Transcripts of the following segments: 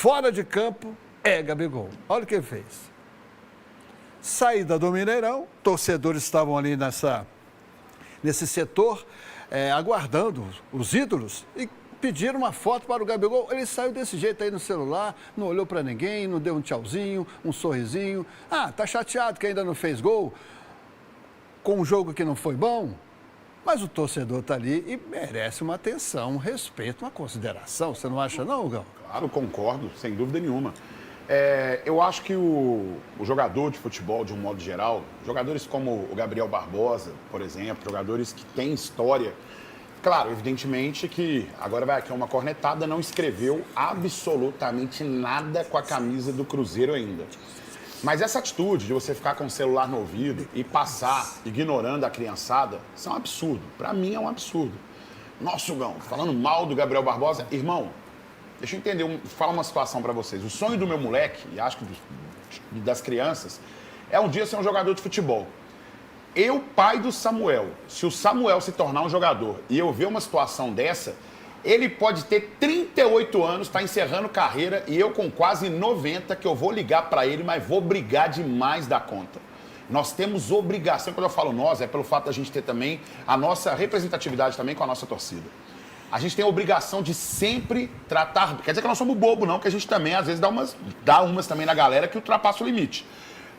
fora de campo é Gabigol. Olha o que ele fez. Saída do Mineirão, torcedores estavam ali nesse setor, aguardando os ídolos e pediram uma foto para o Gabigol. Ele saiu desse jeito aí no celular, não olhou para ninguém, não deu um tchauzinho, um sorrisinho. Ah, tá chateado que ainda não fez gol com um jogo que não foi bom? Mas o torcedor está ali e merece uma atenção, um respeito, uma consideração. Você não acha não, Gão? Claro, concordo, sem dúvida nenhuma. Eu acho que o jogador de futebol, de um modo geral, jogadores como o Gabriel Barbosa, por exemplo, jogadores que têm história, claro, evidentemente que, agora vai aqui uma cornetada, não escreveu absolutamente nada com a camisa do Cruzeiro ainda. Mas essa atitude de você ficar com o celular no ouvido e passar ignorando a criançada, isso é um absurdo. Para mim é um absurdo. Nossa, Gão, falando mal do Gabriel Barbosa, irmão, deixa eu entender, falar uma situação para vocês. O sonho do meu moleque, e acho que das crianças, é um dia ser um jogador de futebol. Eu, pai do Samuel, se o Samuel se tornar um jogador e eu ver uma situação dessa, ele pode ter 38 anos, está encerrando carreira, e eu com quase 90, que eu vou ligar para ele, mas vou brigar demais da conta. Nós temos obrigação, quando eu falo nós, é pelo fato da gente ter também a nossa representatividade também com a nossa torcida. A gente tem a obrigação de sempre tratar... Quer dizer que nós somos bobo, não, que a gente também, às vezes, dá umas também na galera que ultrapassa o limite.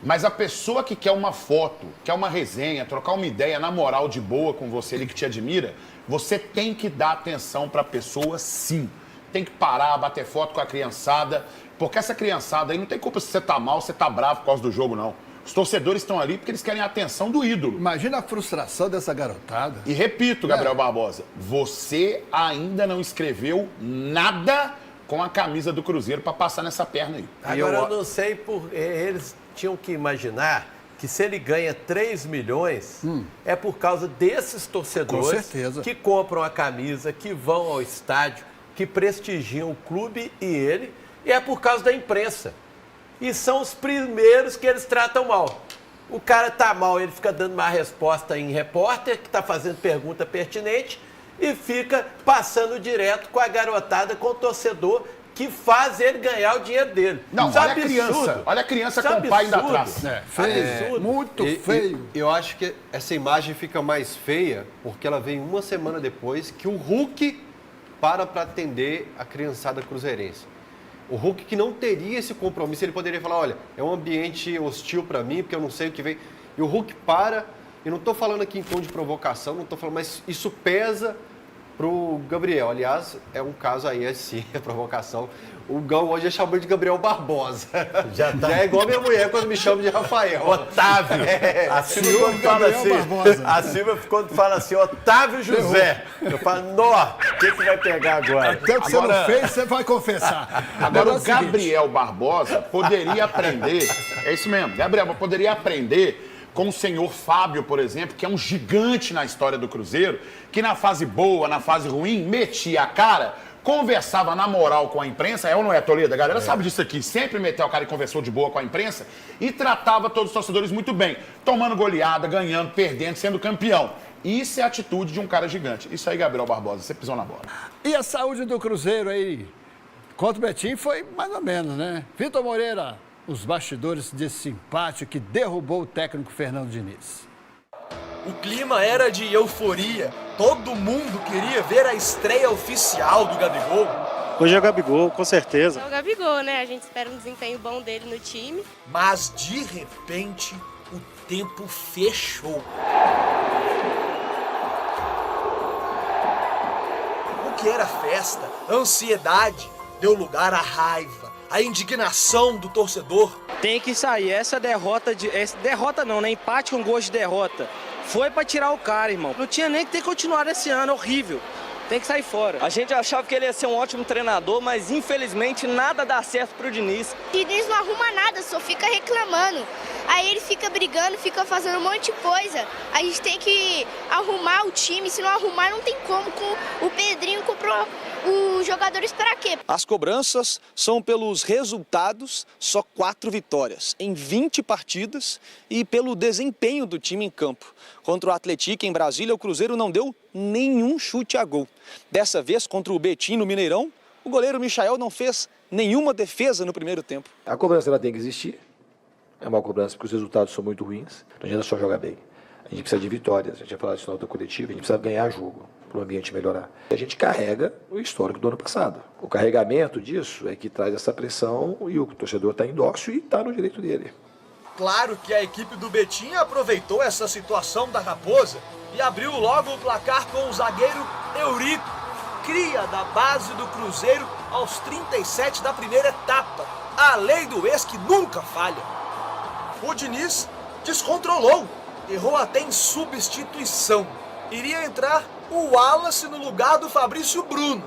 Mas a pessoa que quer uma foto, quer uma resenha, trocar uma ideia na moral de boa com você, ele que te admira, você tem que dar atenção para a pessoa, sim. Tem que parar, bater foto com a criançada, porque essa criançada aí não tem culpa se você tá mal, se você tá bravo por causa do jogo, não. Os torcedores estão ali porque eles querem a atenção do ídolo. Imagina a frustração dessa garotada. E repito, Gabriel Barbosa, você ainda não escreveu nada com a camisa do Cruzeiro para passar nessa perna aí. Agora eu não sei, eles tinham que imaginar que se ele ganha 3 milhões, é por causa desses torcedores que compram a camisa, que vão ao estádio, que prestigiam o clube e ele, e é por causa da imprensa. E são os primeiros que eles tratam mal. O cara tá mal, ele fica dando uma resposta em repórter, que tá fazendo pergunta pertinente, e fica passando direto com a garotada, com o torcedor, que faz ele ganhar o dinheiro dele. Não, olha a criança com o pai ainda atrás. Feio, muito feio. Eu acho que essa imagem fica mais feia porque ela vem uma semana depois que o Hulk para atender a criançada cruzeirense. O Hulk que não teria esse compromisso, ele poderia falar, olha, é um ambiente hostil para mim, porque eu não sei o que vem. E o Hulk para, eu não estou falando aqui em tom de provocação, não estou falando, mas isso pesa pro Gabriel. Aliás, é um caso aí, assim, a provocação. O Gão hoje é chamado de Gabriel Barbosa. Já é igual a minha mulher quando me chama de Rafael. Otávio. A Silvia quando fala assim. A Silvia quando fala assim, Otávio José. Eu falo, nó, o que vai pegar agora? Até o que você não fez, você vai confessar. Agora, o Gabriel Barbosa poderia aprender, é isso mesmo, Gabriel poderia aprender com o senhor Fábio, por exemplo, que é um gigante na história do Cruzeiro, que na fase boa, na fase ruim, metia a cara, conversava na moral com a imprensa, é ou não é, Toledo? A galera sabe disso aqui, sempre meteu a cara e conversou de boa com a imprensa e tratava todos os torcedores muito bem, tomando goleada, ganhando, perdendo, sendo campeão. Isso é a atitude de um cara gigante. Isso aí, Gabriel Barbosa, você pisou na bola. E a saúde do Cruzeiro aí? Contra o Betim foi mais ou menos, né? Vitor Moreira, os bastidores desse empate que derrubou o técnico Fernando Diniz. O clima era de euforia. Todo mundo queria ver a estreia oficial do Gabigol. Hoje é o Gabigol, com certeza. É o Gabigol, né? A gente espera um desempenho bom dele no time. Mas, de repente, o tempo fechou. O que era festa, a ansiedade, deu lugar à raiva, à indignação do torcedor. Tem que sair. Essa derrota, derrota não, né? Empate com gosto de derrota. Foi pra tirar o cara, irmão. Não tinha nem que ter continuado esse ano, horrível. Tem que sair fora. A gente achava que ele ia ser um ótimo treinador, mas infelizmente nada dá certo pro Diniz. O Diniz não arruma nada, só fica reclamando. Aí ele fica brigando, fica fazendo um monte de coisa. A gente tem que arrumar o time, se não arrumar não tem como. O Pedrinho comprou os jogadores para quê? As cobranças são pelos resultados, só 4 vitórias em 20 partidas e pelo desempenho do time em campo. Contra o Atlético em Brasília, o Cruzeiro não deu nenhum chute a gol. Dessa vez, contra o Betim no Mineirão, o goleiro Michael não fez nenhuma defesa no primeiro tempo. A cobrança ela tem que existir. É uma cobrança porque os resultados são muito ruins. Não adianta só jogar bem. A gente precisa de vitórias. A gente vai falar disso na outra coletiva. A gente precisa ganhar jogo para o ambiente melhorar. A gente carrega o histórico do ano passado. O carregamento disso é que traz essa pressão e o torcedor está em dócil e está no direito dele. Claro que a equipe do Betim aproveitou essa situação da Raposa e abriu logo o placar com o zagueiro Eurico, cria da base do Cruzeiro aos 37 da primeira etapa. A lei do ex que nunca falha. O Diniz descontrolou, errou até em substituição. Iria entrar o Wallace no lugar do Fabrício Bruno.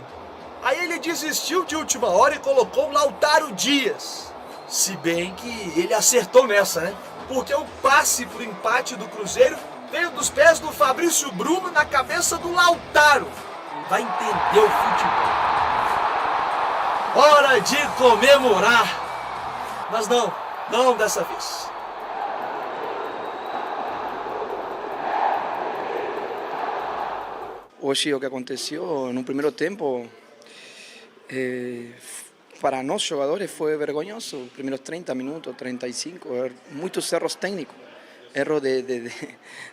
Aí ele desistiu de última hora e colocou o Lautaro Dias. Se bem que ele acertou nessa, né? Porque o passe pro empate do Cruzeiro veio dos pés do Fabrício Bruno na cabeça do Lautaro. Vai entender o futebol. Hora de comemorar. Mas não dessa vez. Hoje o que aconteceu no primeiro tempo, para nós jogadores foi vergonhoso. Os primeiros 30 minutos, 35, muitos erros técnicos. Erro de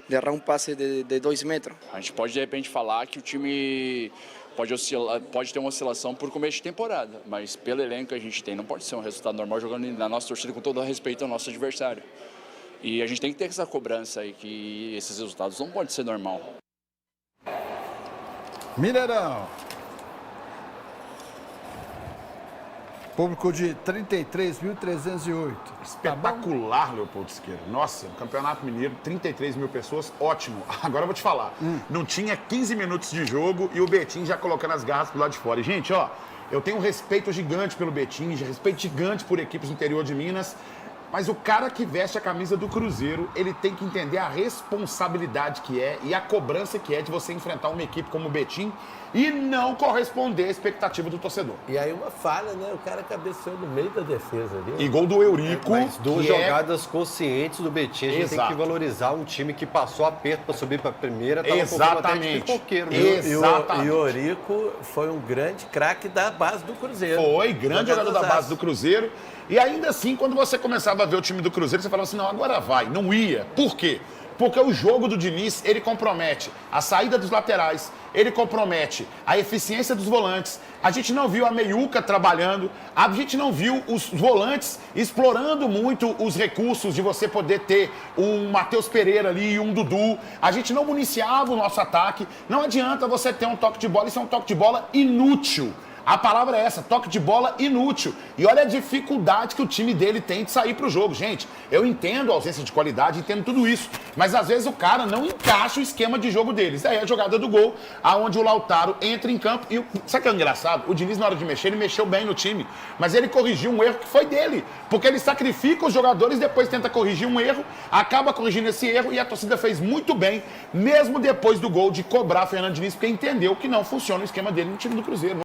errar um passe de 2 metros. A gente pode de repente falar que o time pode ter uma oscilação por começo de temporada, mas pelo elenco que a gente tem, não pode ser um resultado normal jogando na nossa torcida com todo o respeito ao nosso adversário. E a gente tem que ter essa cobrança aí, que esses resultados não podem ser normal. Mineirão. Público de 33.308. Espetacular, Leopoldo Siqueira. Nossa, no Campeonato Mineiro, 33 mil pessoas, ótimo. Agora eu vou te falar. Não tinha 15 minutos de jogo e o Betim já colocando as garras pro lado de fora. E, gente, ó, eu tenho um respeito gigante pelo Betim, respeito gigante por equipes do interior de Minas. Mas o cara que veste a camisa do Cruzeiro, ele tem que entender a responsabilidade que é e a cobrança que é de você enfrentar uma equipe como o Betim e não corresponder à expectativa do torcedor. E aí uma falha, né? O cara cabeceou no meio da defesa ali. E gol do Eurico. Mas duas jogadas conscientes do Betim. A gente tem que valorizar um time que passou aperto para subir para a primeira. Exatamente. E o Eurico foi um grande craque da base do Cruzeiro. Foi, grande jogador da base do Cruzeiro. E ainda assim, quando você começava a ver o time do Cruzeiro, você falava assim, não, agora vai. Não ia. Por quê? Porque o jogo do Diniz, ele compromete a saída dos laterais, ele compromete a eficiência dos volantes. A gente não viu a meiuca trabalhando, a gente não viu os volantes explorando muito os recursos de você poder ter um Matheus Pereira ali e um Dudu. A gente não municiava o nosso ataque. Não adianta você ter um toque de bola, isso é um toque de bola inútil. A palavra é essa, toque de bola inútil. E olha a dificuldade que o time dele tem de sair pro jogo. Gente, eu entendo a ausência de qualidade, entendo tudo isso. Mas às vezes o cara não encaixa o esquema de jogo deles. Aí é a jogada do gol, aonde o Lautaro entra em campo. E sabe o que é engraçado? O Diniz, na hora de mexer, ele mexeu bem no time. Mas ele corrigiu um erro que foi dele. Porque ele sacrifica os jogadores, depois tenta corrigir um erro, acaba corrigindo esse erro e a torcida fez muito bem, mesmo depois do gol, de cobrar Fernando Diniz, porque entendeu que não funciona o esquema dele no time do Cruzeiro.